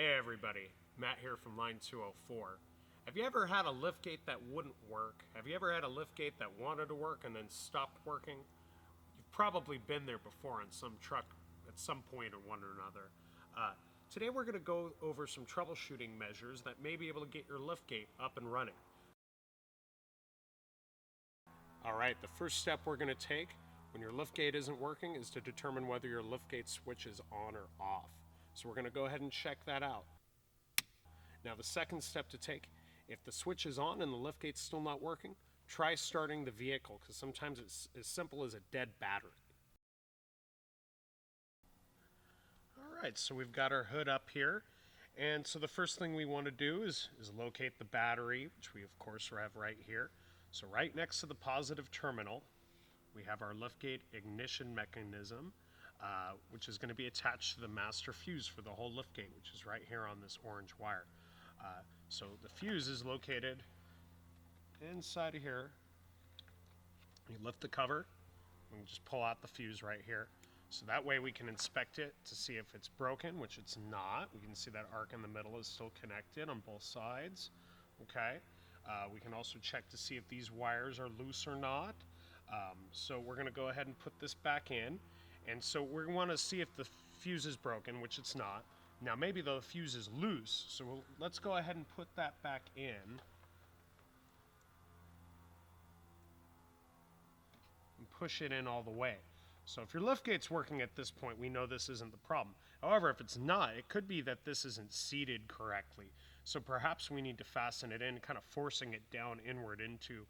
Hey everybody, Matt here from line 204. Have you ever had a liftgate that wouldn't work? Have you ever had a liftgate that wanted to work and then stopped working? You've probably been there before on some truck at some point or one or another. Today we're going to go over some troubleshooting measures that may be able to get your liftgate up and running. Alright, the first step we're going to take when your liftgate isn't working is to determine whether your liftgate switch is on or off. So we're going to go ahead and check that out. Now the second step to take, if the switch is on and the liftgate's still not working, try starting the vehicle, because sometimes it's as simple as a dead battery. Alright, so we've got our hood up here, and so the first thing we want to do is locate the battery, which we of course have right here. So right next to the positive terminal, we have our liftgate ignition mechanism, which is going to be attached to the master fuse for the whole liftgate, which is right here on this orange wire. So the fuse is located inside of here. You lift the cover, and just pull out the fuse right here. So that way we can inspect it to see if it's broken, which it's not. We can see that arc in the middle is still connected on both sides. Okay. We can also check to see if these wires are loose or not. So we're going to go ahead and put this back in. And so we want to see if the fuse is broken, which it's not. Now maybe the fuse is loose, so let's go ahead and put that back in. And push it in all the way. So if your liftgate's working at this point, we know this isn't the problem. However, if it's not, it could be that this isn't seated correctly. So perhaps we need to fasten it in, kind of forcing it down inward into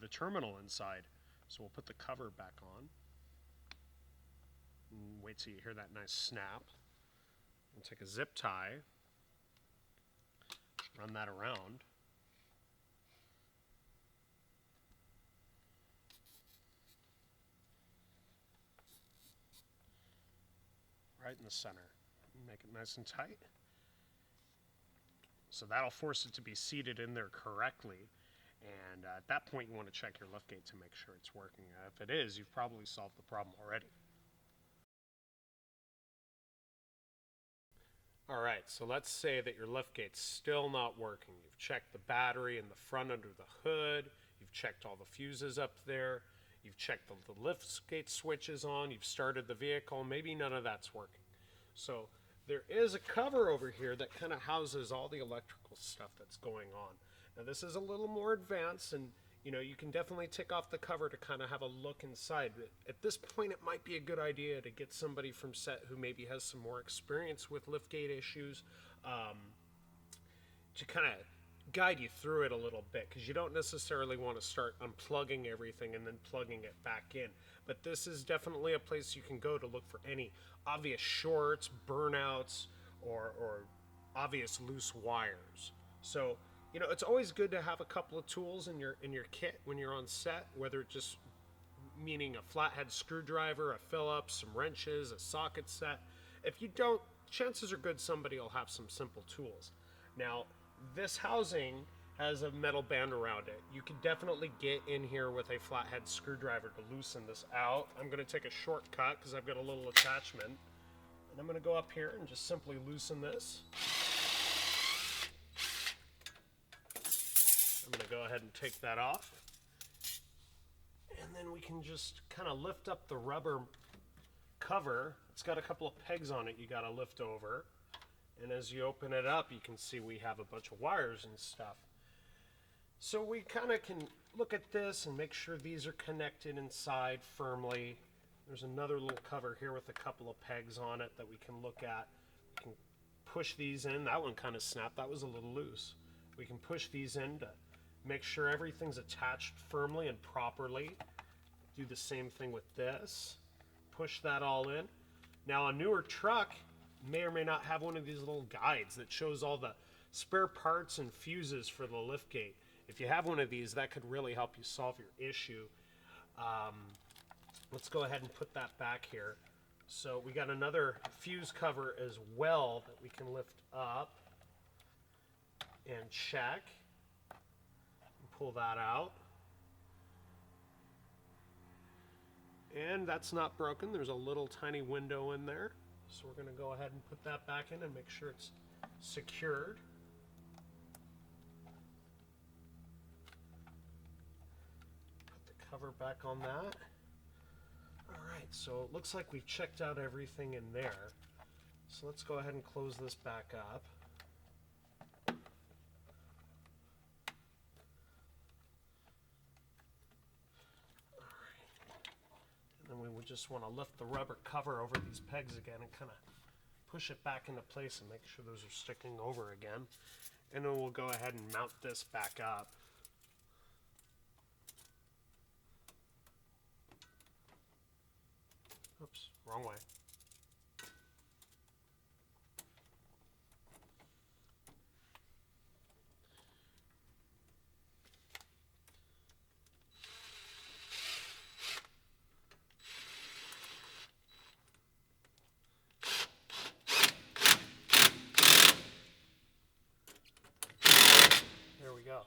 the terminal inside. So we'll put the cover back on. And wait till you hear that nice snap. We'll take a zip tie, run that around. Right in the center. Make it nice and tight. So that'll force it to be seated in there correctly. And at that point you want to check your liftgate to make sure it's working. If it is, you've probably solved the problem already. Alright, so let's say that your liftgate's still not working. You've checked the battery in the front under the hood, you've checked all the fuses up there, you've checked the liftgate switches on, you've started the vehicle, maybe none of that's working. So there is a cover over here that kind of houses all the electrical stuff that's going on. Now this is a little more advanced, and you can definitely take off the cover to kind of have a look inside. At this point, it might be a good idea to get somebody from set who maybe has some more experience with liftgate issues to kind of guide you through it a little bit, because you don't necessarily want to start unplugging everything and then plugging it back in. But this is definitely a place you can go to look for any obvious shorts, burnouts, or obvious loose wires. So it's always good to have a couple of tools in your kit when you're on set, whether it's just meaning a flathead screwdriver, a Phillips, some wrenches, a socket set. If you don't, chances are good somebody will have some simple tools. Now, this housing has a metal band around it. You can definitely get in here with a flathead screwdriver to loosen this out. I'm going to take a shortcut because I've got a little attachment. And I'm going to go up here and just simply loosen this. I'm going to go ahead and take that off. And then we can just kind of lift up the rubber cover. It's got a couple of pegs on it you got to lift over. And as you open it up, you can see we have a bunch of wires and stuff. So we kind of can look at this and make sure these are connected inside firmly. There's another little cover here with a couple of pegs on it that we can look at. We can push these in. That one kind of snapped. That was a little loose. We can push these in to make sure everything's attached firmly and properly. Do the same thing with this. Push that all in. Now a newer truck may or may not have one of these little guides that shows all the spare parts and fuses for the liftgate. If you have one of these, that could really help you solve your issue. Let's go ahead and put that back here. So we got another fuse cover as well that we can lift up and check. Pull that out. And that's not broken. There's a little tiny window in there. So we're going to go ahead and put that back in and make sure it's secured. Put the cover back on that. Alright, so it looks like we've checked out everything in there. So let's go ahead and close this back up. And then we would just want to lift the rubber cover over these pegs again and kind of push it back into place and make sure those are sticking over again. And then we'll go ahead and mount this back up. Oops, wrong way. There we go.